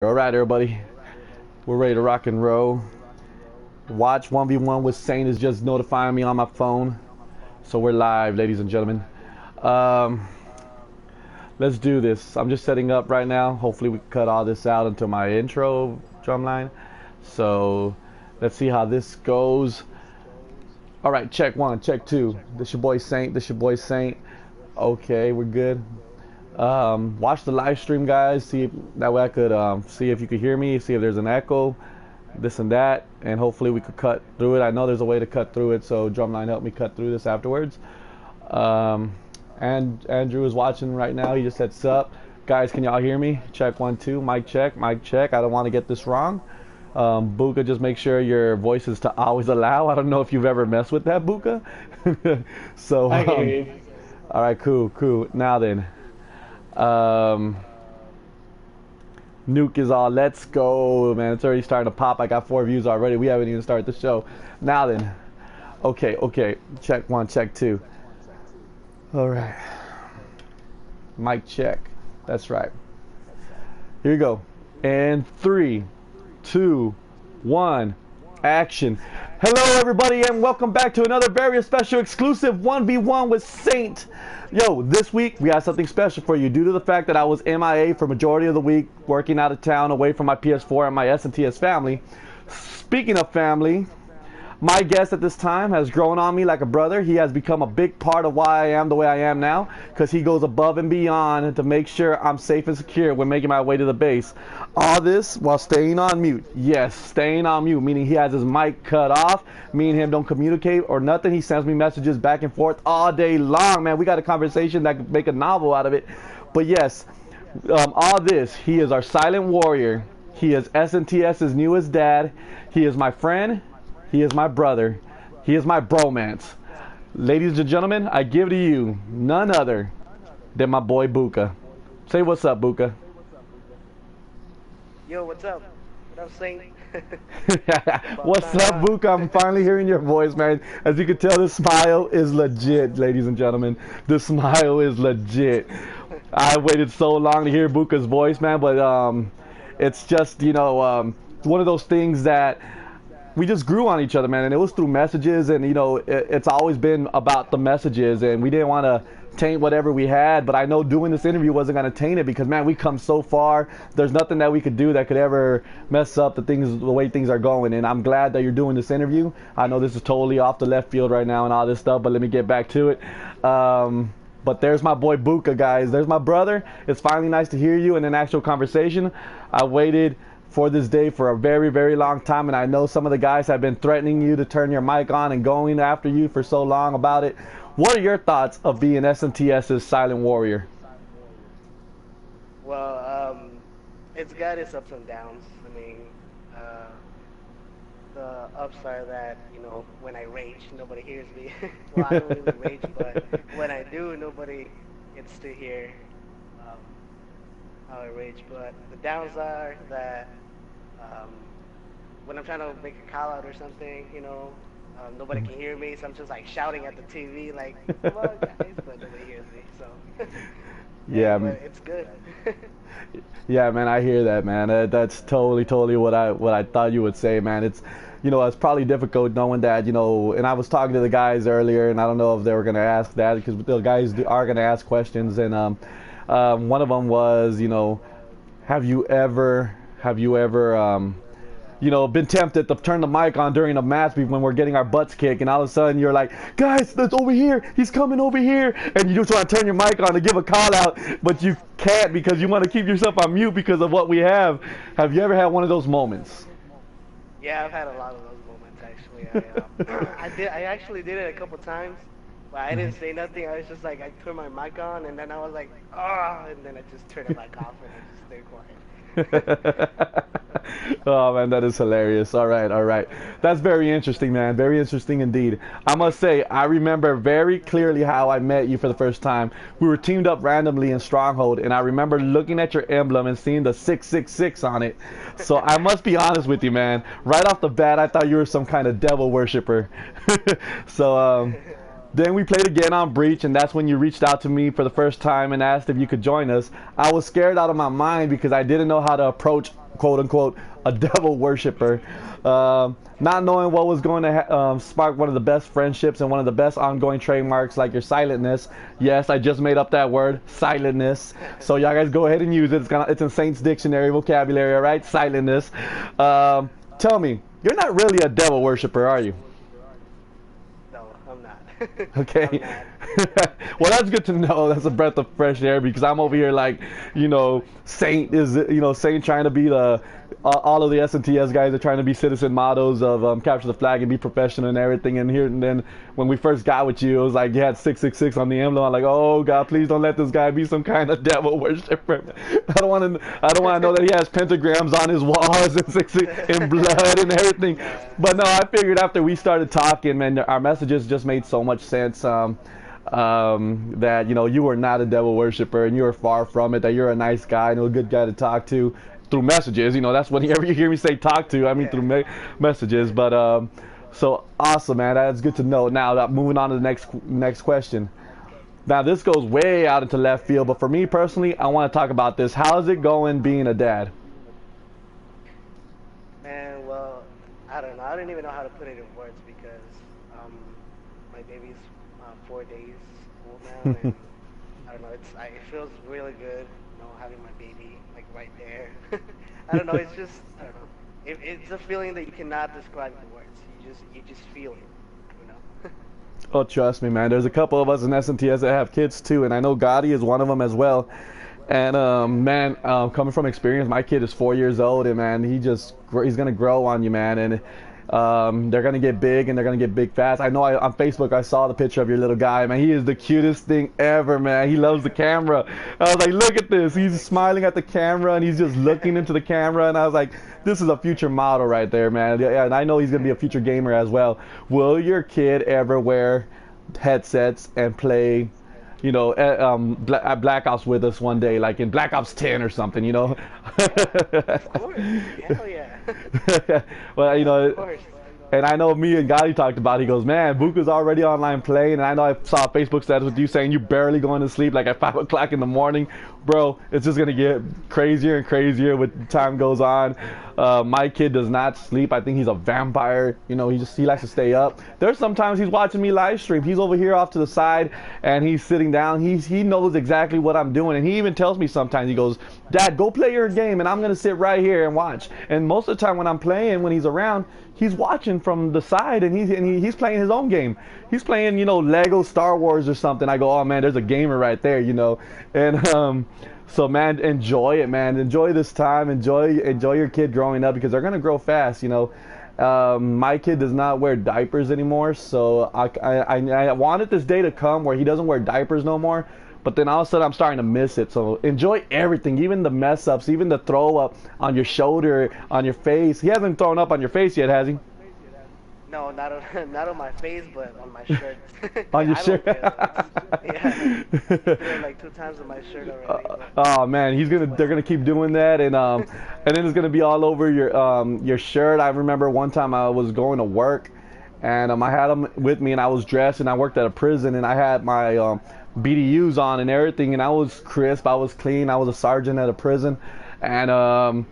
All right, everybody, we're ready to rock and roll. Watch 1v1 with Saint is just notifying me on my phone, so we're live, ladies and gentlemen. Um, let's do this. I'm just setting up right now. Hopefully, we can cut all this out into my intro drum line. So let's see how this goes. All right, check one, check two. This your boy Saint. This your boy Saint. Okay, we're good. Watch the live stream, guys. See if, that way I could see if you could hear me, see if there's an echo, this and that, and hopefully we could cut through it. I know there's a way to cut through it, so Drumline help me cut through this afterwards. And Andrew is watching right now. He just said sup. Guys, can y'all hear me? Check 1 2. Mic check. Mic check. I don't want to get this wrong. Buka, just make sure your voice is to always allow. I don't know if you've ever messed with that, Buka. So I hear you. all right, cool. Now then. Nuke is all, let's go, man. It's already starting to pop. I got 4 views already. We haven't even started the show. Now then. Okay. Check 1, check 2. All right. Mic check. That's right. Here you go. And 3, 2, 1. Action. Hello, everybody, and welcome back to another very special exclusive 1v1 with Saint. Yo, this week we got something special for you due to the fact that I was MIA for majority of the week, working out of town, away from my PS4 and my S&TS family. Speaking of family, my guest at this time has grown on me like a brother. He has become a big part of why I am the way I am now, because he goes above and beyond to make sure I'm safe and secure when making my way to the base. All this while staying on mute. Yes, staying on mute, meaning he has his mic cut off. Me and him don't communicate or nothing. He sends me messages back and forth all day long, man. We got a conversation that could make a novel out of it. But yes, all this, he is our silent warrior. He is S&TS's newest dad. He is my friend. He is my brother. He is my bromance. Ladies and gentlemen, I give to you none other than my boy Buka. Say what's up, Buka. Yo, what's up? What up, Saint? What's up, Buka? I'm finally hearing your voice, man. As you can tell, the smile is legit, ladies and gentlemen. The smile is legit. I waited so long to hear Buka's voice, man, but it's just, one of those things that we just grew on each other, man, and it was through messages, and it's always been about the messages, and we didn't want to taint whatever we had, but I know doing this interview wasn't going to taint it, because man, we come so far. There's nothing that we could do that could ever mess up the way things are going, and I'm glad that you're doing this interview. I know this is totally off the left field right now and all this stuff, but let me get back to it. But there's my boy Buka, guys. There's my brother. It's finally nice to hear you in an actual conversation. I waited for this day for a very, very long time, and I know some of the guys have been threatening you to turn your mic on and going after you for so long about it. What are your thoughts of being S&TS's silent warrior? Well, it's got its ups and downs. I mean, the ups are that, when I rage, nobody hears me. Well, I don't really rage, but when I do, nobody gets to hear how I rage. But the downs are that when I'm trying to make a call out or something, nobody can hear me, so I'm just like shouting at the TV, like, come on, guys, but nobody hears me, so. Yeah, but it's good. Yeah, man, I hear that, man. That's totally what I thought you would say, man. It's, it's probably difficult knowing that, and I was talking to the guys earlier, and I don't know if they were going to ask that, because the guys are going to ask questions, and one of them was, have you ever been tempted to turn the mic on during a match when we're getting our butts kicked, and all of a sudden you're like, guys, that's over here, he's coming over here, and you just want to turn your mic on to give a call out, but you can't because you want to keep yourself on mute because of what we have. Have you ever had one of those moments? Yeah, I've had a lot of those moments, actually. I actually did it a couple times, but I didn't say nothing. I was just like, I turned my mic on, and then I was like, and then I just turned it back off, and I just stayed quiet. Oh man, that is hilarious. All right. That's very interesting, man. Very interesting indeed. I must say, I remember very clearly how I met you for the first time. We were teamed up randomly in Stronghold, and I remember looking at your emblem and seeing the 666 on it. So I must be honest with you, man. Right off the bat, I thought you were some kind of devil worshiper. So then we played again on Breach, and that's when you reached out to me for the first time and asked if you could join us. I was scared out of my mind because I didn't know how to approach quote unquote a devil worshiper. Not knowing what was going to spark one of the best friendships and one of the best ongoing trademarks, like your silentness. Yes, I just made up that word, silentness. So y'all guys go ahead and use it. It's in Saints Dictionary vocabulary, all right? Silentness. Tell me, you're not really a devil worshiper, are you? No, I'm not. Okay. I'm not. Well, that's good to know. That's a breath of fresh air because I'm over here like, Saint trying to be the all of the SNTS guys are trying to be citizen models of capture the flag and be professional and everything. And then when we first got with you, it was like you had 666 on the emblem. I'm like, oh God, please don't let this guy be some kind of devil worshiper. I don't want to know that he has pentagrams on his walls and and blood and everything. But no, I figured after we started talking, man, our messages just made so much sense. That you are not a devil worshiper and you are far from it. That you're a nice guy and a good guy to talk to through messages. That's whenever you hear me say talk to, I mean through messages. But so awesome, man. That's good to know. Now moving on to the next question. Now this goes way out into left field, but for me personally, I want to talk about this. How's it going being a dad? And well, I don't know. I don't even know how to put it in words because my baby's 4 days old now, and I don't know. It feels really good, having my baby like right there. I don't know. It's just I don't know. It's a feeling that you cannot describe in words. You just feel it. Oh, trust me, man. There's a couple of us in SNTS that have kids too, and I know Gotti is one of them as well. And man, coming from experience, my kid is 4 years old, and man, he's gonna grow on you, man. And they're gonna get big, and they're gonna get big fast. I know on Facebook I saw the picture of your little guy, man. He is the cutest thing ever, man. He loves the camera. I was like, look at this. He's smiling at the camera, and he's just looking into the camera. And I was like, this is a future model right there, man. Yeah, and I know he's gonna be a future gamer as well. Will your kid ever wear headsets and play Black Ops with us one day, like in Black Ops 10 or something, Of course. Hell yeah. Well, Of course. and I know me and Gotti talked about it. He goes, man, Buka's already online playing, and I know I saw a Facebook status with you saying you barely going to sleep like at 5 o'clock in the morning. Bro, it's just going to get crazier and crazier with time goes on. My kid does not sleep. I think he's a vampire. He likes to stay up. There's sometimes he's watching me live stream. He's over here off to the side, and he's sitting down. He knows exactly what I'm doing, and he even tells me sometimes, he goes, Dad, go play your game, and I'm going to sit right here and watch. And most of the time when I'm playing, when he's around, he's watching from the side, and he's playing his own game. He's playing, Lego Star Wars or something. I go, oh man, there's a gamer right there, And so man, enjoy it, man. Enjoy this time. Enjoy your kid growing up because they're gonna grow fast. My kid does not wear diapers anymore, so I wanted this day to come where he doesn't wear diapers no more. But then all of a sudden I'm starting to miss it. So enjoy everything, even the mess ups, even the throw up on your shoulder, on your face. He hasn't thrown up on your face yet, has he? No, not on my face, but on my shirt. On your I shirt? don't yeah. They're like 2 times on my shirt already. Oh man, they're gonna keep doing that, and then it's gonna be all over your shirt. I remember one time I was going to work, and I had them with me, and I was dressed, and I worked at a prison, and I had my BDUs on and everything, and I was crisp, I was clean, I was a sergeant at a prison, and I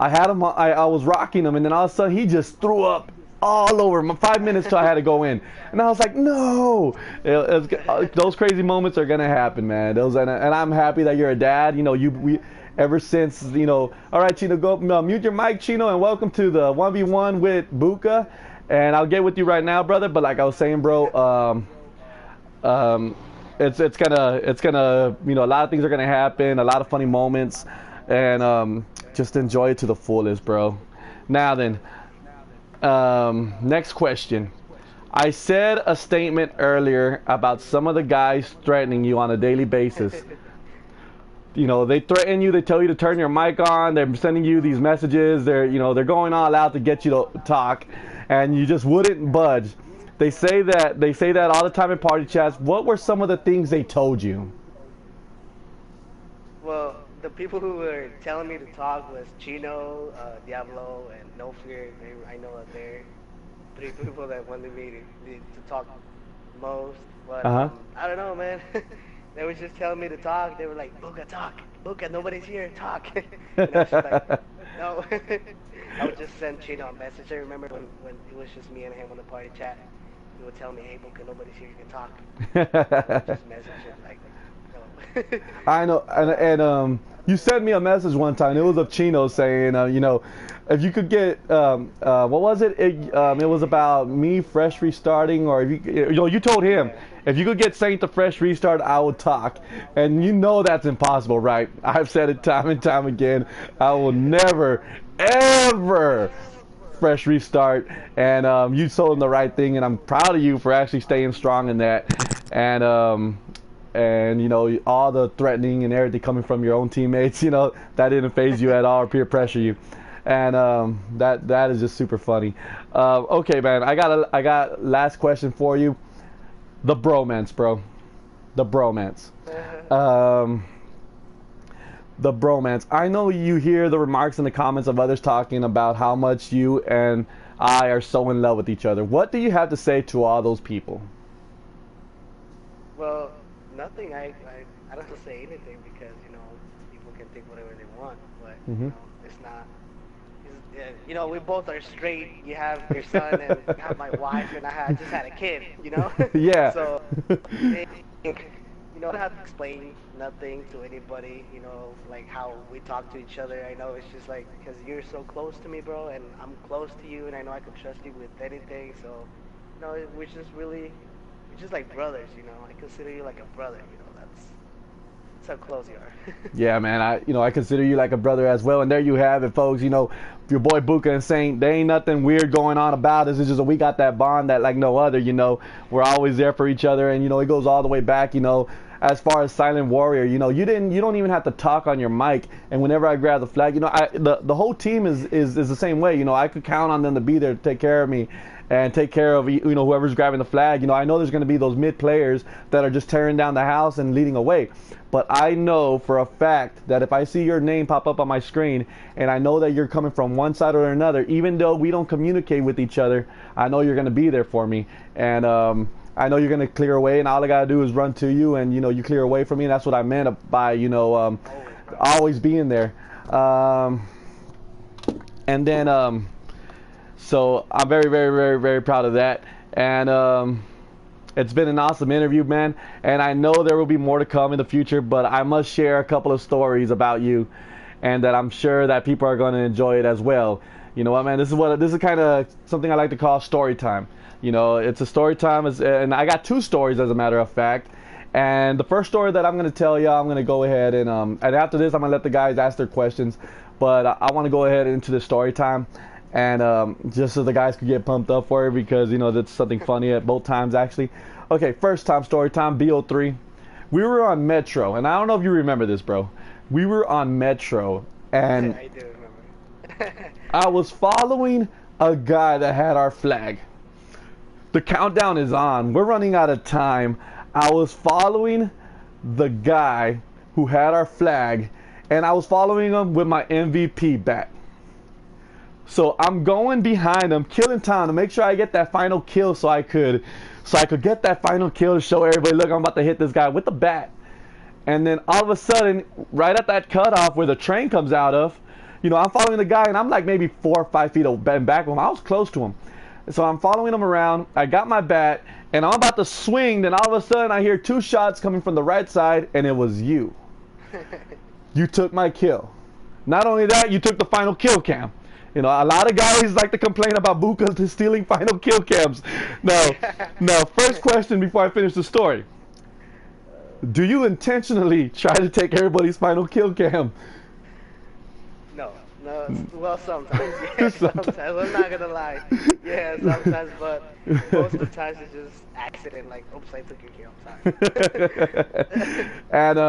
had them, I was rocking them, and then all of a sudden he just threw up all over. 5 minutes till I had to go in, and I was like, no. Those crazy moments are gonna happen, man. And I'm happy that you're a dad. We ever since all right, Chino, go mute your mic, Chino, and welcome to the 1v1 with Buka. And I'll get with you right now, brother. But like I was saying, bro, it's gonna a lot of things are gonna happen, a lot of funny moments, and just enjoy it to the fullest, bro. Now then. Next question. I said a statement earlier about some of the guys threatening you on a daily basis. They threaten you, they tell you to turn your mic on, they're sending you these messages, they're going all out to get you to talk, and you just wouldn't budge. They say that all the time in party chats. What were some of the things they told you? Well, the people who were telling me to talk was Chino, Diablo, and No Fear. I know that they're 3 people that wanted me to talk most. But I don't know, man. They were just telling me to talk. They were like, Buka, talk. Buka, nobody's here. Talk. Shit like, No, I would just send Chino a message. I remember when it was just me and him on the party chat. He would tell me, "Hey, Buka, nobody's here. You can talk." I would just message him like, "No." I know, and you sent me a message one time. It was of Chino saying, if you could get, what was it? It was about me fresh restarting, or if you told him Yeah. if you could get Saint the fresh restart, I would talk, and you know that's impossible, right? I've said it time and time again. I will never, ever fresh restart, and you told him the right thing, and I'm proud of you for actually staying strong in that, and all the threatening and everything coming from your own teammates, that didn't phase you at all or peer pressure you, and that is just super funny. Okay, man, I got last question for you. The bromance, bro. The bromance. Um, the bromance. I know you hear the remarks in the comments of others talking about how much you and I are so in love with each other. What do you have to say to all those people? Well, nothing. I don't say anything because people can think whatever they want, but Hmm. it's not. We both are straight. You have your son, and I have my wife, and I just had a kid. Yeah. So I think, I don't have to explain nothing to anybody. Like how we talk to each other. I know it's just like because you're so close to me, bro, and I'm close to you, and I know I can trust you with anything. So, we're just like brothers. I consider you like a brother. That's how close you are. Yeah, man. I consider you like a brother as well. And there you have it, folks. Your boy Buka and Saint. There ain't nothing weird going on about us. It's just that we got that bond that like no other. We're always there for each other, and it goes all the way back. As far as Silent Warrior, you don't even have to talk on your mic. And whenever I grab the flag, the whole team is the same way. I could count on them to be there to take care of me and take care of whoever's grabbing the flag. I know there's going to be those mid players that are just tearing down the house and leading away. But I know for a fact that if I see your name pop up on my screen and I know that you're coming from one side or another, even though we don't communicate with each other, I know you're going to be there for me. And I know you're going to clear away, and all I got to do is run to you, and you clear away from me. And that's what I meant by Always, bro. always being there. And then so I'm very, very, very, very proud of that. And it's been an awesome interview, man. And I know there will be more to come in the future, but I must share a couple of stories about you, and that I'm sure that people are going to enjoy it as well. You know what, man? This is kind of something I like to call story time. It's a story time, and I got two stories as a matter of fact. And the first story that I'm going to tell you, I'm going to go ahead and after this, I'm going to let the guys ask their questions. But I want to go ahead into the story time. And just so the guys could get pumped up for it, because that's something funny at both times actually. Okay, first time story time. BO3. We were on Metro, and I don't know if you remember this, bro. We were on Metro, and I do remember. I was following a guy that had our flag. The countdown is on. We're running out of time. I was following the guy who had our flag, and I was following him with my MVP bat. So I'm going behind him, killing time to make sure I get that final kill, so I could get that final kill to show everybody, look, I'm about to hit this guy with the bat. And then all of a sudden, right at that cutoff where the train comes out of, I'm following the guy, and I'm like maybe 4 or 5 feet back of him. I was close to him. So I'm following him around. I got my bat, and I'm about to swing. Then all of a sudden, I hear 2 shots coming from the right side, and it was you. You took my kill. Not only that, you took the final kill cam. A lot of guys like to complain about Buka stealing final kill cams. Now, first question before I finish the story. Do you intentionally try to take everybody's final kill cam? No, well, sometimes, yeah, sometimes. I'm not gonna lie. Yeah, sometimes, but most of the times it's just accident. Like, oops, I took your kill. Sorry. And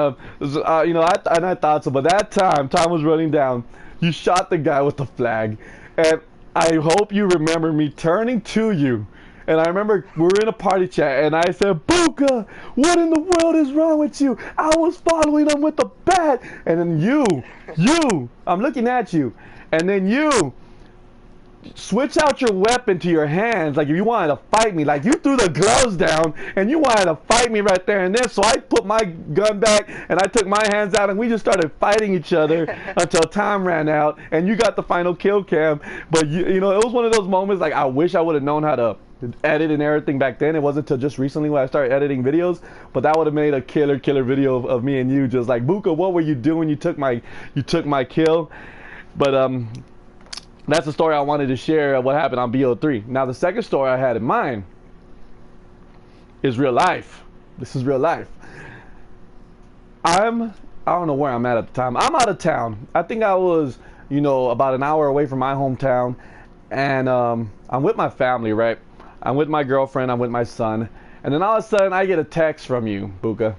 I thought so, but that time was running down. You shot the guy with the flag, and I hope you remember me turning to you. And I remember we were in a party chat, and I said, "Buka, what in the world is wrong with you? I was following him with the bat." And then I'm looking at you, and then you switch out your weapon to your hands, like if you wanted to fight me. Like you threw the gloves down and you wanted to fight me right there and then. So I put my gun back and I took my hands out and we just started fighting each other until time ran out and you got the final kill cam. But you know, it was one of those moments like I wish I would have known how to edit and everything back then. It wasn't until just recently when I started editing videos, but that would have made a killer video of me and you just like, Buka, what were you doing? You took my kill. But that's the story I wanted to share of what happened on BO3. Now the second story I had in mind is real life. This is real life. I don't know where I'm at the time. I'm out of town. I think I was, you know, about an hour away from my hometown, and I'm with my family, right? I'm with my girlfriend, I'm with my son, and then all of a sudden I get a text from you, Buka.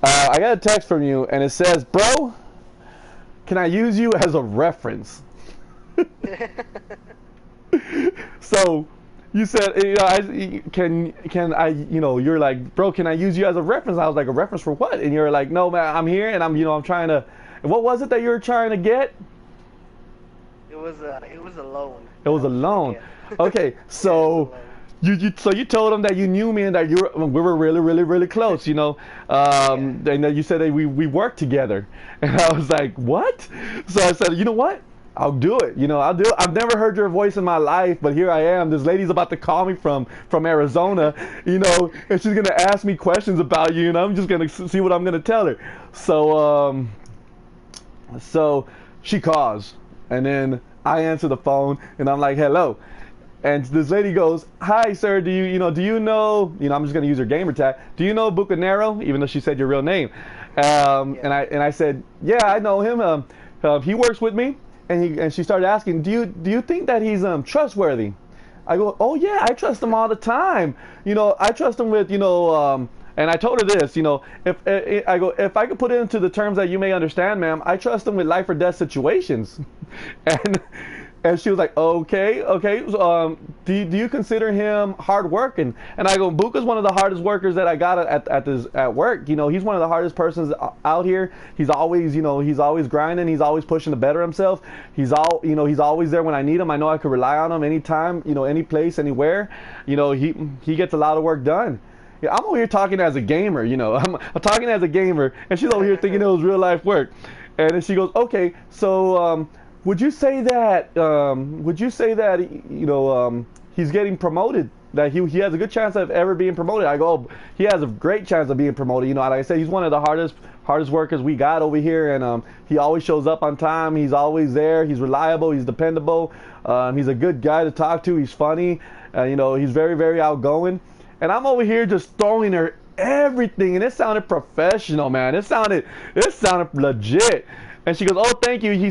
I got a text from you and it says, bro, can I use you as a reference? So you said, you know, can I, you know, you're like, bro, can I use you as a reference? I was like, a reference for what? And you're like, no, man, I'm here and I'm trying to, what was it that you were trying to get? It was a loan. It was a loan. Okay, so you told him that you knew me and that we were really close, you know, and that you said that we worked together, and I was like, what? So I said, you know what? I'll do it. You know, I'll do it. I've never heard your voice in my life, but here I am. This lady's about to call me from Arizona, you know, and she's gonna ask me questions about you, and I'm just gonna see what I'm gonna tell her. So so she calls, and then I answer the phone, and I'm like, hello. And this lady goes, hi, sir, do you know, I'm just going to use her gamer tag. Do you know Bukanero? Even though she said your real name. And I said, yeah, I know him. He works with me. And she started asking, do you think that he's trustworthy? I go, oh, yeah, I trust him all the time. You know, I trust him with, you know, and I told her this, you know, if I could put it into the terms that you may understand, ma'am, I trust him with life or death situations. And she was like, okay. Do you consider him hard working? And I go, Buka's one of the hardest workers that I got at work. You know, he's one of the hardest persons out here. He's always, you know, he's always grinding. He's always pushing to better himself. He's always there when I need him. I know I can rely on him anytime, you know, any place, anywhere. You know, he gets a lot of work done. Yeah, I'm over here talking as a gamer, you know. I'm talking as a gamer, and she's over here thinking it was real life work. And then she goes, okay, so would you say that you know he's getting promoted? That he has a good chance of ever being promoted? I go, oh, he has a great chance of being promoted. You know, like I said, he's one of the hardest workers we got over here, and he always shows up on time. He's always there. He's reliable. He's dependable. He's a good guy to talk to. He's funny. You know, he's very outgoing. And I'm over here just throwing her everything, and it sounded professional, man. It sounded legit. And she goes, "Oh, thank you. He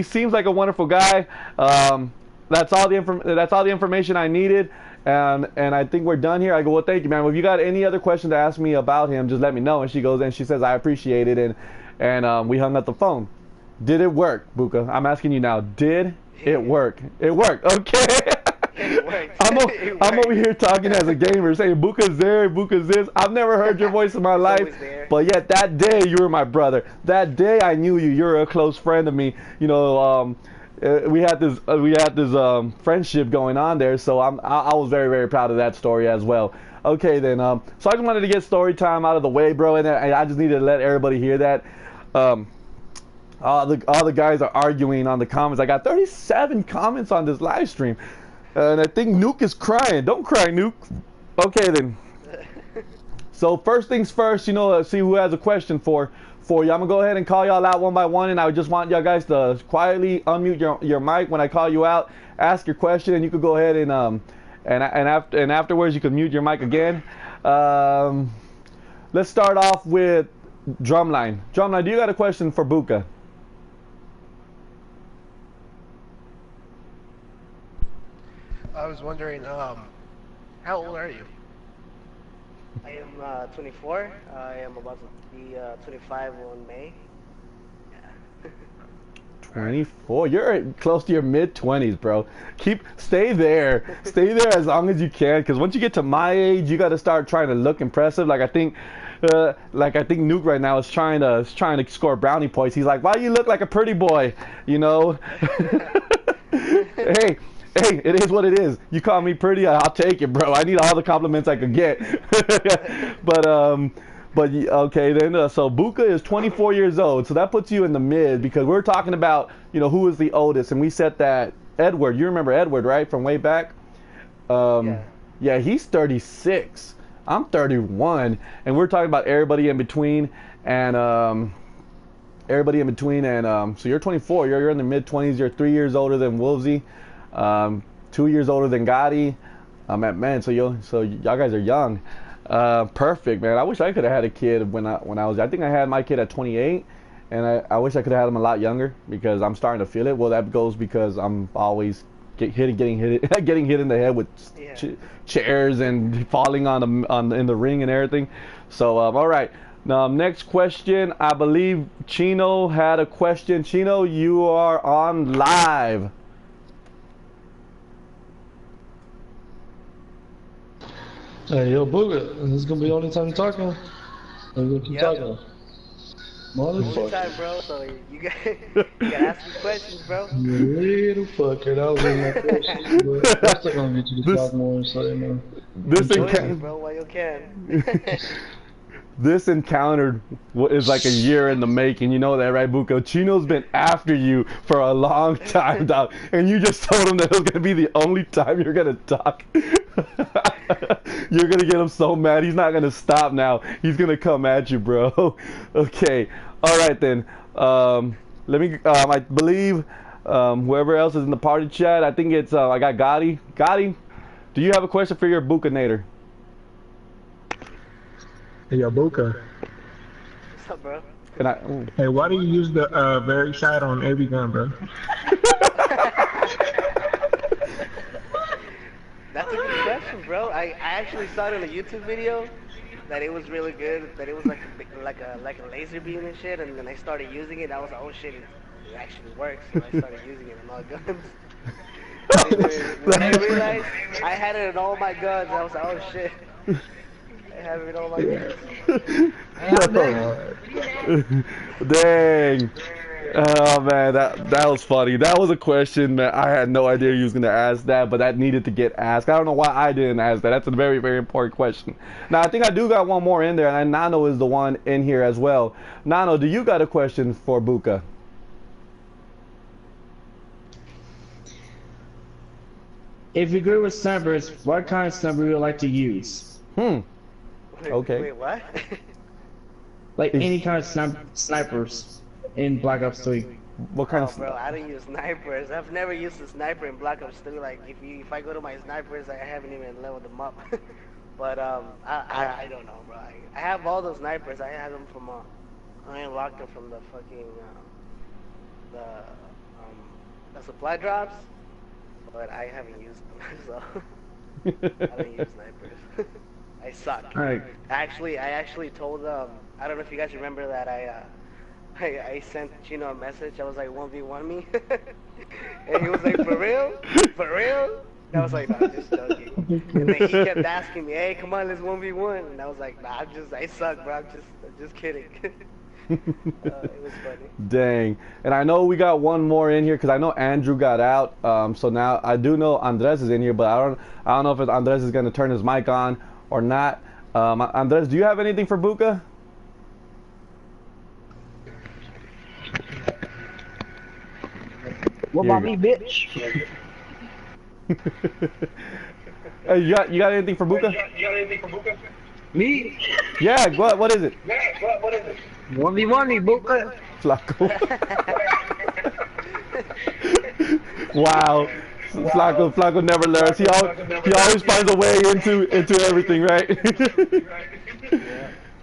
seems like a wonderful guy. That's all the information I needed, and I think we're done here." I go, "Well, thank you, man. Well, if you got any other questions to ask me about him, just let me know." And she says, "I appreciate it," and we hung up the phone. Did it work, Buka? I'm asking you now. Did it work? It worked. Okay. I'm over here talking as a gamer, saying Buka's there, Buka's this. I've never heard your voice in my life, but yet that day you were my brother. That day I knew you. You're a close friend of me. You know, we had this friendship going on there. So I was very proud of that story as well. Okay then. So I just wanted to get story time out of the way, bro, and I just needed to let everybody hear that. All the guys are arguing on the comments. I got 37 comments on this live stream. And I think Nuke is crying. Don't cry, Nuke. Okay, then. So first things first, you know, let's see who has a question for you. I'm going to go ahead and call y'all out one by one, and I just want y'all guys to quietly unmute your mic when I call you out. Ask your question, and you could go ahead and afterwards you can mute your mic again. Let's start off with Drumline. Drumline, do you got a question for Buka? I was wondering, how old are you? I am 24. I am about to be 25 on May. Yeah. 24. You're close to your mid-20s, bro. Stay there as long as you can, because once you get to my age, you got to start trying to look impressive. Like I think Nuke right now is trying to score brownie points. He's like, "Why do you look like a pretty boy?" You know. Hey hey, hey, it is what it is. You call me pretty, I'll take it, bro. I need all the compliments I could get. Okay, then so Buka is 24 years old, so that puts you in the mid because we're talking about who is the oldest, and we said that Edward. You remember Edward, right, from way back? Um, Yeah. yeah, he's 36. I'm 31, and we're talking about everybody in between, and so you're 24. You're in the mid 20s. You're 3 years older than Wolvesy, 2 years older than Gotti. Man, so y'all guys are young. Perfect, man. I wish I could have had a kid when I was. I think I had my kid at 28, and I wish I could have had him a lot younger because I'm starting to feel it. Well, that goes because I'm always getting hit getting hit in the head with Yeah. chairs and falling in the ring and everything. So all right. Now next question. I believe Chino had a question. Chino, you are on live. Hey, yo, Booga, this is gonna be the only time you're talking? Or you gonna keep Yep. talking? Only time, Motherfucker. bro. So you gotta ask me questions, bro. You little fucker, that was one of my questions, but I'm still gonna get you to this talk more, so you know. this Keep Join me, talking. bro, while you can. this encounter is like a year in the making. You know that, right, Buko? Chino's been after you for a long time, dog, and you just told him that it was gonna be the only time you're gonna talk. You're gonna get him so mad. He's not gonna stop now. He's gonna come at you, bro. Okay. All right then. Let me. I believe whoever else is in the party chat. I think it's. I got Gotti. Gotti, do you have a question for your Bukanator? Hey, yo, Buka. What's up, bro? And I. Ooh. Hey, why do you use the very shot on every gun, bro? That's a good question, bro. I actually saw it in a YouTube video that it was really good. That it was like a laser beam and shit. And then I started using it. I was like, oh shit, it actually works. So I started using it on all guns. And then when I realized I had it in all my guns, I was like, oh shit, I have it in all my guns. Dang. Oh man, that was funny. That was a question, man. I had no idea you was gonna ask that, but that needed to get asked. I don't know why I didn't ask that. That's a very, very important question. Now I think I do got one more in there, and Nano is the one in here as well. Nano, do you got a question for Buka? If you're good with snipers, what kind of sniper would you like to use? Wait, Okay. Wait, what? Like any kind of snipers in Black Ops 3. What kind Oh, of? bro, I don't use snipers. I've never used a sniper in Black Ops 3. Like, if I go to my snipers, I haven't even leveled them up. But I don't know, bro. I have all those snipers. I had them from I unlocked them from the fucking the supply drops. But I haven't used them, so I don't use snipers. I suck. Alright. I actually told I don't know if you guys remember that I sent Chino a message. I was like 1v1 me, and he was like, for real, for real. And I was like, nah, I'm just joking. And then he kept asking me, hey, come on, let's 1v1. And I was like, nah, I suck, bro. I'm just kidding. It was funny. Dang. And I know we got one more in here because I know Andrew got out. So now I do know Andres is in here, but I don't know if Andres is gonna turn his mic on or not. Andres, do you have anything for Buka? What Here about you me, bitch? Hey, you got anything for Buka? Me? Yeah. What is it? 1v1 me, Buka. Flaco. Wow. Flaco never learns. He always finds a way into everything, right?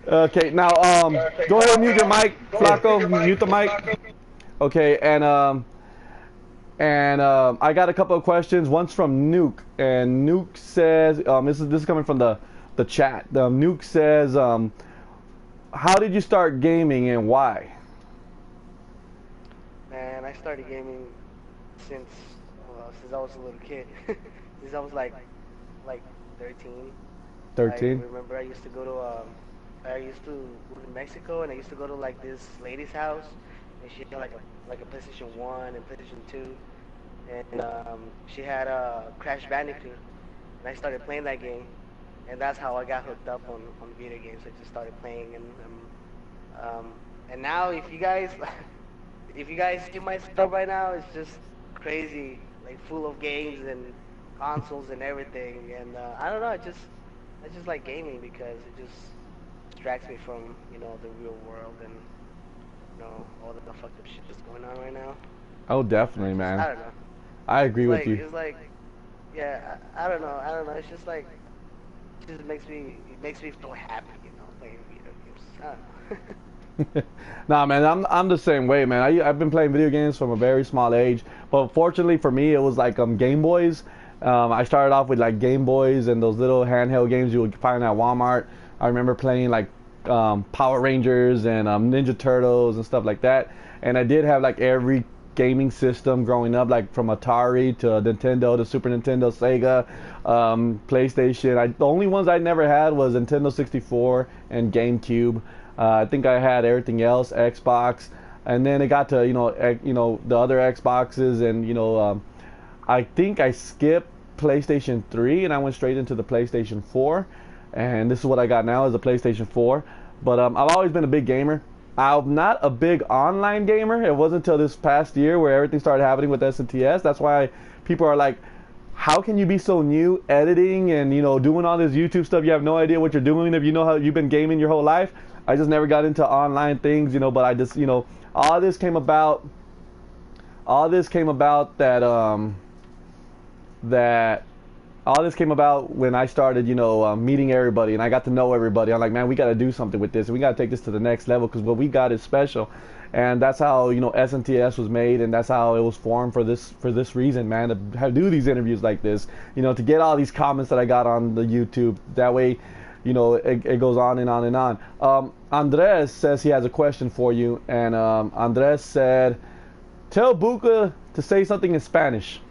Okay, now go ahead and mute your mic, Flaco. Mute the mic. Okay, and I got a couple of questions. One's from Nuke, and Nuke says this is coming from the chat. Nuke says, how did you start gaming and why? Man, I started gaming since I was a little kid. Since I was like 13. 13. I remember I used to go to Mexico, and I used to go to like this lady's house, and she had like a PlayStation 1 and PlayStation 2, and she had a Crash Bandicoot, and I started playing that game, and that's how I got hooked up on video games. I just started playing, and now if you guys see my stuff right now, it's just crazy, like full of games and consoles and everything. And I don't know, I just like gaming because it just distracts me from the real world and all the fucked up shit that's going on right now. Oh, definitely, I man. don't know. I agree with you. It's like yeah, I don't know. I don't know. It's just like it just makes me feel happy, playing video games. I don't know. Nah, man, I'm the same way, man. I've been playing video games from a very small age, but fortunately for me, it was like Game Boys. I started off with like Game Boys and those little handheld games you would find at Walmart. I remember playing like Power Rangers and Ninja Turtles and stuff like that. And I did have like every gaming system growing up, like from Atari to Nintendo to Super Nintendo, Sega, PlayStation. The only ones I never had was Nintendo 64 and GameCube. I think I had everything else, Xbox, and then it got to the other Xboxes, and I think I skipped PlayStation 3 and I went straight into the PlayStation 4, and this is what I got now is the PlayStation 4. But I've always been a big gamer. I'm not a big online gamer. It wasn't until this past year where everything started happening with SNTS. That's why people are like, how can you be so new editing and doing all this YouTube stuff? You have no idea what you're doing if you know how you've been gaming your whole life. I just never got into online things, but I just all this came about that that all this came about when I started meeting everybody, and I got to know everybody. I'm like, man, we got to do something with this, and we got to take this to the next level because what we got is special. And that's how SNTS was made, and that's how it was formed for this reason, man, to do these interviews like this, to get all these comments that I got on the YouTube. That way, it goes on and on and on. Andres says he has a question for you, and Andres said, tell Buka to say something in Spanish.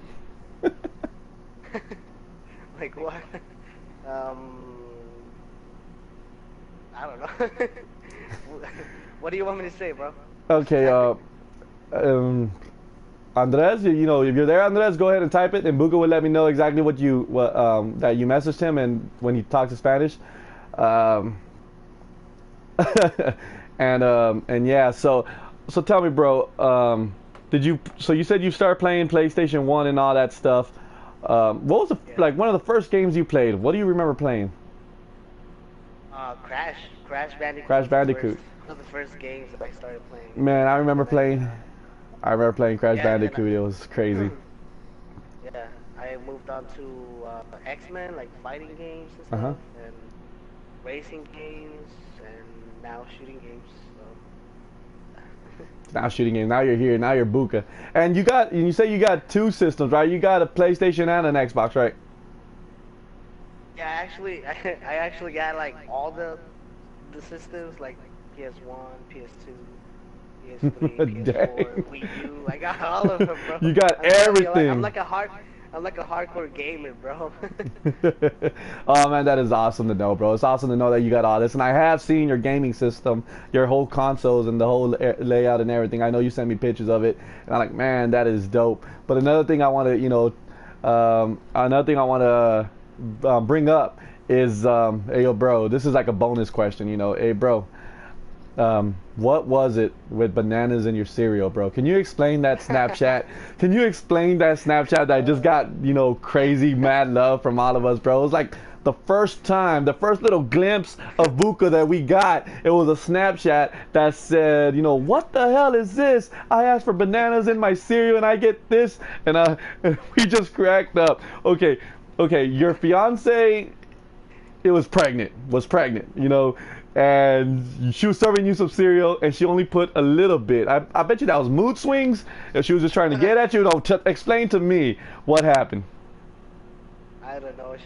Like what? I don't know. What do you want me to say, bro? Okay, Andres, if you're there, Andres, go ahead and type it, and Buka will let me know exactly what that you messaged him, and when he talks in Spanish. And yeah, so tell me, bro, so you said you started playing PlayStation 1 and all that stuff. What was like one of the first games you played? What do you remember playing? Crash Bandicoot. Crash Bandicoot. One of the first games that I started playing. Man, I remember playing Crash Bandicoot. It was crazy. Yeah, I moved on to X-Men, like fighting games and stuff, and racing games, and now shooting games. So. Now shooting games. Now you're here. Now you're Buka. And you say you got two systems, right? You got a PlayStation and an Xbox, right? Yeah, I actually got like all the systems, like PS1, PS2, PS3, PS4, Wii U. I got all of them, bro. You got everything. I'm like a hardcore gamer, bro. Oh man, that is awesome to know, bro. It's awesome to know that you got all this, and I have seen your gaming system, your whole consoles, and the whole layout and everything. I know you sent me pictures of it, and I'm like, man, that is dope. But another thing I want to, bring up is, hey, yo, bro, this is like a bonus question, Hey, bro, what was it with bananas in your cereal, bro? Can you explain that Snapchat? Can you explain that Snapchat that just got, crazy mad love from all of us, bro? It was like the first little glimpse of Buka that we got. It was a Snapchat that said, what the hell is this? I asked for bananas in my cereal and I get this, and we just cracked up. Okay, your fiance was pregnant, and she was serving you some cereal, and she only put a little bit. I bet you that was mood swings, and she was just trying to get at you. Explain to me what happened. I don't know.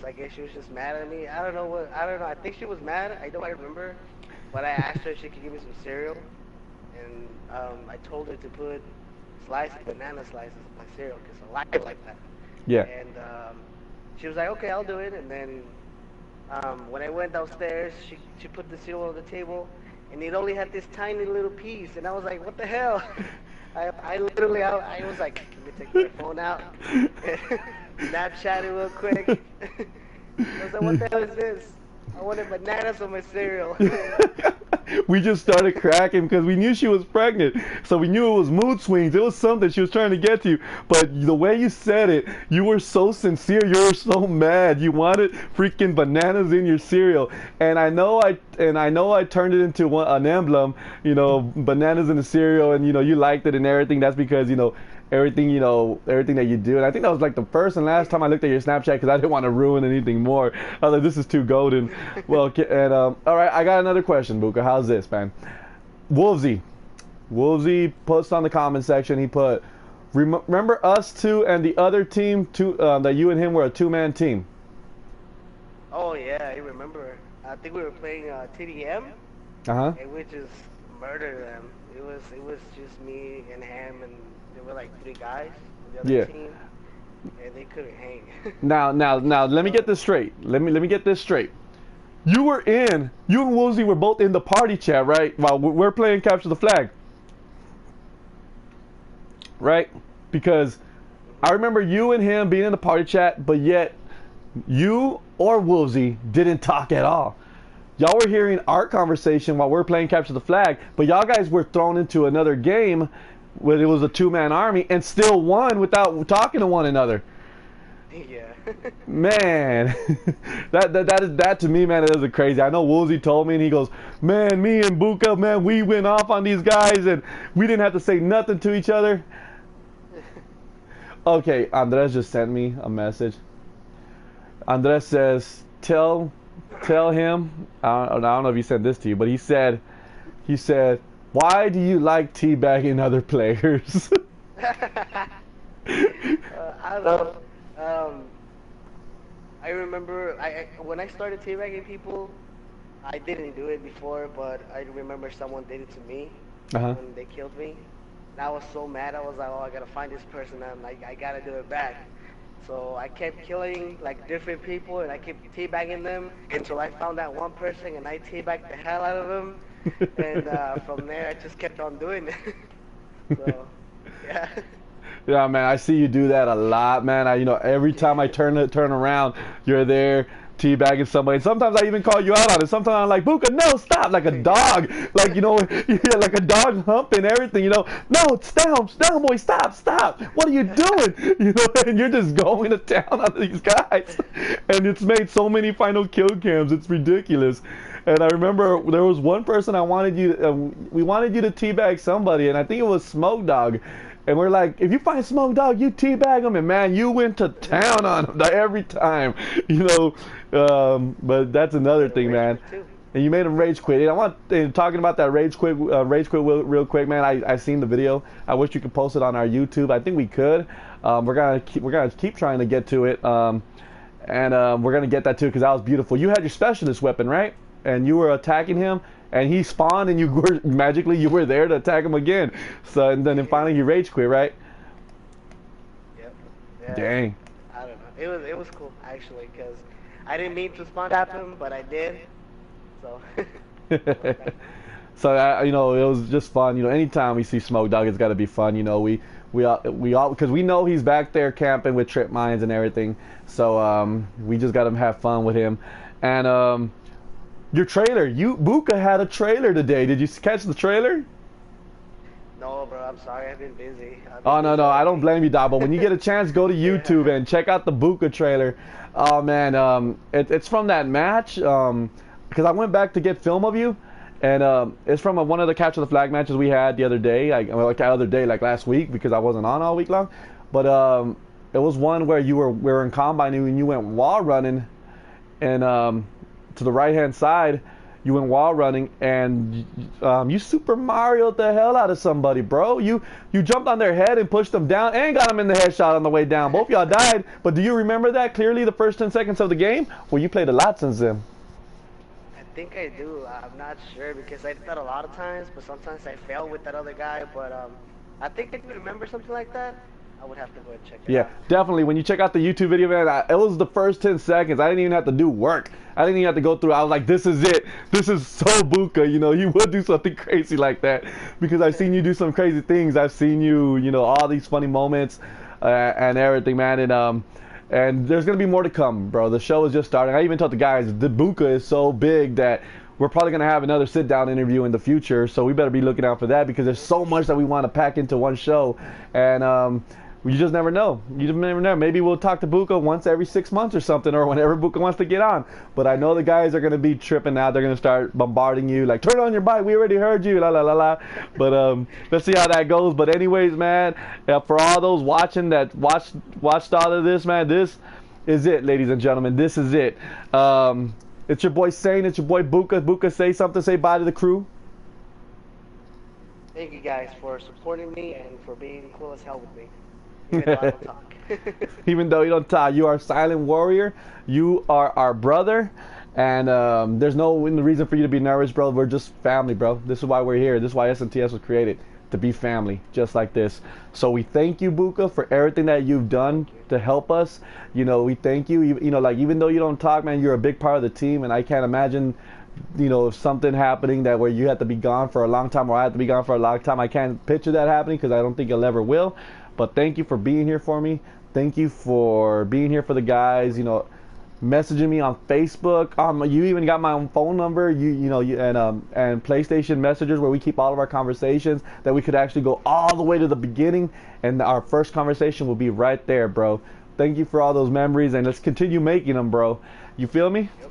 I guess she was just mad at me. I don't know. I think she was mad. I don't remember. But I asked her if she could give me some cereal, and I told her to put banana slices in my cereal because I like it like that. Yeah. And she was like, okay, I'll do it. And then when I went downstairs, she put the cereal on the table, and it only had this tiny little piece, and I was like, what the hell? I literally, I was like, let me take my phone out, Snapchat it real quick. I was like, what the hell is this? I wanted bananas on my cereal. We just started cracking because we knew she was pregnant. So we knew it was mood swings. It was something she was trying to get to you. But the way you said it, you were so sincere. You were so mad. You wanted freaking bananas in your cereal. And I know I turned it into an emblem, bananas in the cereal, and you liked it and everything. That's because, everything that you do. And I think that was like the first and last time I looked at your Snapchat because I didn't want to ruin anything more. I was like, this is too golden. Well, and all right, I got another question, Buka. How's this, man? Wolvesy posts on the comment section. He put, remember us two and the other team that you and him were a two-man team. Oh yeah, I remember. I think we were playing TDM, and we just murdered them. It was just me and him, and there were like 3 guys on the other team, and they couldn't hang. Now, let me get this straight. Let me get this straight. You and Wolvesy were both in the party chat, right? While we're playing Capture the Flag, right? Because I remember you and him being in the party chat, but yet you or Wolvesy didn't talk at all. Y'all were hearing our conversation while we're playing Capture the Flag, but y'all guys were thrown into another game where it was a two-man army and still won without talking to one another. Yeah. Man, that to me, man, it is crazy. I know Woolsey told me, and he goes, man, me and Buka, man, we went off on these guys, and we didn't have to say nothing to each other. Okay, Andres just sent me a message. Andres says, tell him, I don't know if he said this to you, but he said, why do you like teabagging other players? I don't know. I remember when I started teabagging people, I didn't do it before, but I remember someone did it to me when they killed me. And I was so mad. I was like, oh, I gotta find this person, and I gotta do it back. So I kept killing like different people, and I kept teabagging them until I found that one person, and I teabagged the hell out of them. And from there, I just kept on doing it. So, yeah. Yeah, man, I see you do that a lot, man. Every time I turn around, you're there teabagging somebody. Sometimes I even call you out on it. Sometimes I'm like, Buka, no, stop, like a dog, like like a dog humping everything. No, down, boy, stop. What are you doing? And you're just going to town on these guys, and it's made so many final kill cams. It's ridiculous. And I remember there was one person we wanted you to teabag somebody, and I think it was Smoke Dog. And we're like, if you find Smoke Dog, you teabag him, and man, you went to town on him every time, But that's another thing, man. And you made him rage quit. And I want talking about that rage quit real quick, man. I seen the video. I wish you could post it on our YouTube. I think we could. We're gonna keep trying to get to it, and we're gonna get that too because that was beautiful. You had your specialist weapon, right? And you were attacking him. And he spawned, and you were there to attack him again. So, and then finally you rage quit, right? Yep. Yeah. Dang. I don't know. It was cool actually, because I didn't mean to spawn tap him, but I did. So. So it was just fun. Anytime we see Smoke Dog, it's got to be fun. We all because we know he's back there camping with trip mines and everything. So we just got to have fun with him, and your trailer, Buka had a trailer today. Did you catch the trailer? No, bro, I'm sorry, I've been busy. Oh, no, I don't blame you, Dog. But when you get a chance, go to YouTube and check out the Buka trailer. Oh, man, it's from that match. Because I went back to get film of you, and it's from one of the Capture the Flag matches we had the other day, like last week, because I wasn't on all week long. But it was one where we were in Combine and you went wall running, and to the right hand side you went wall running, and you Super Mario'd the hell out of somebody, bro. You jumped on their head and pushed them down and got them in the headshot on the way down. Both y'all died, but do you remember that clearly, the first 10 seconds of the game? Well, you played a lot since then. I think I do. I'm not sure because I did that a lot of times, but sometimes I fail with that other guy. But I think I do remember something like that. I would have to go and check it Yeah, out. definitely. When you check out the YouTube video, man, it was the first 10 seconds. I didn't even have to do work. I didn't even have to go through. I was like, this is it. This is so Buka. You know, you would do something crazy like that because I've seen you do some crazy things. I've seen you, you know, all these funny moments and everything, man. And there's going to be more to come, bro. The show is just starting. I even told the guys, the Buka is so big that we're probably going to have another sit-down interview in the future. So we better be looking out for that because there's so much that we want to pack into one show. And you just never know. You just never know. Maybe we'll talk to Buka once every 6 months or something, or whenever Buka wants to get on. But I know the guys are going to be tripping out. They're going to start bombarding you, like, turn on your bike. We already heard you, la, la, la, la. But let's see how that goes. But anyways, man, for all those watching that watched all of this, man, this is it, ladies and gentlemen. This is it. It's your boy Sane. It's your boy Buka. Buka, say something. Say bye to the crew. Thank you guys for supporting me and for being cool as hell with me. Even though I don't talk. Even though you don't talk, you are a silent warrior. You are our brother, and there's no reason for you to be nervous, bro. We're just family, bro. This is why we're here. This is why SNTS was created, to be family, just like this. So we thank you, Buka, for everything that you've done to help us. You know, we thank you. You know, like, even though you don't talk, man, you're a big part of the team, and I can't imagine, you know, if something happening that where you have to be gone for a long time, or I have to be gone for a long time, I can't picture that happening because I don't think you'll ever will. But thank you for being here for me. Thank you for being here for the guys. You know, messaging me on Facebook. You even got my own phone number. And PlayStation messages where we keep all of our conversations. That we could actually go all the way to the beginning, and our first conversation will be right there, bro. Thank you for all those memories, and let's continue making them, bro. You feel me? Yep.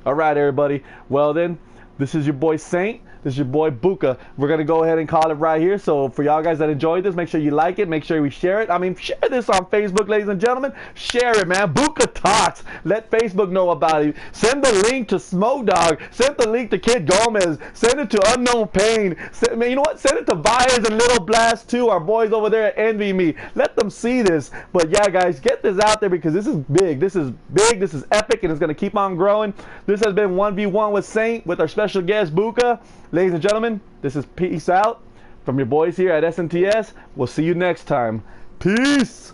All right, everybody. Well then, this is your boy Saint. This is your boy Buka. We're going to go ahead and call it right here. So for y'all guys that enjoyed this, make sure you like it. Make sure we share it. I mean, share this on Facebook, ladies and gentlemen. Share it, man. Buka Talks. Let Facebook know about it. Send the link to Smoke Dog. Send the link to Kid Gomez. Send it to Unknown Pain. Man, you know what? Send it to Vyers and Little Blast too. Our boys over there envy me. Let them see this. But yeah, guys, get this out there because this is big. This is big. This is epic, and it's going to keep on growing. This has been 1v1 with Saint with our special guest, Buka. Ladies and gentlemen, this is peace out from your boys here at SNTS. We'll see you next time. Peace!